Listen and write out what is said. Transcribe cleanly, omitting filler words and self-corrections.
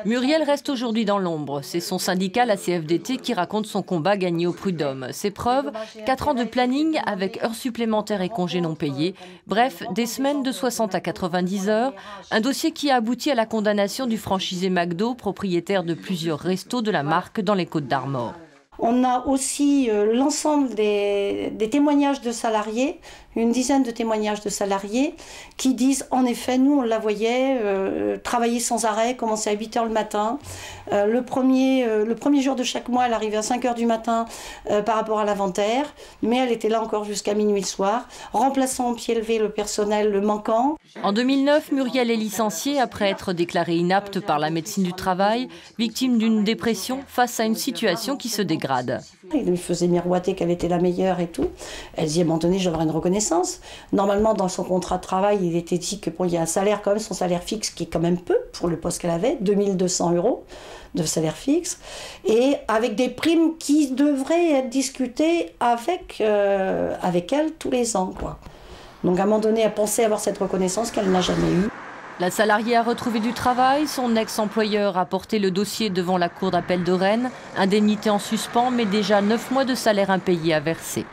Muriel reste aujourd'hui dans l'ombre. C'est son syndicat, la CFDT, qui raconte son combat gagné au prud'homme. Ses preuves, 4 ans de planning avec heures supplémentaires et congés non payés. Bref, des semaines de 60 à 90 heures. Un dossier qui a abouti à la condamnation du franchisé McDo, propriétaire de plusieurs restos de la marque dans les Côtes-d'Armor. On a aussi l'ensemble des témoignages de salariés, une dizaine de témoignages de salariés qui disent en effet, nous on la voyait travailler sans arrêt, commencer à 8 h le matin. Le premier jour de chaque mois, elle arrivait à 5 h du matin par rapport à l'inventaire, mais elle était là encore jusqu'à minuit le soir, remplaçant au pied levé le personnel le manquant. En 2009, Muriel est licenciée après être déclarée inapte par la médecine du travail, victime d'une dépression face à une situation qui se dégrade. Il lui faisait miroiter qu'elle était la meilleure et tout. Elle dit à un moment donné, j'aurai une reconnaissance. Normalement, dans son contrat de travail, il était dit que il y a un salaire quand même, son salaire fixe qui est quand même peu pour le poste qu'elle avait, 2200 € de salaire fixe, et avec des primes qui devraient être discutées avec elle tous les ans, quoi. Donc à un moment donné, elle pensait avoir cette reconnaissance qu'elle n'a jamais eue. La salariée a retrouvé du travail, son ex-employeur a porté le dossier devant la cour d'appel de Rennes, indemnité en suspens mais déjà 9 mois de salaire impayé à verser.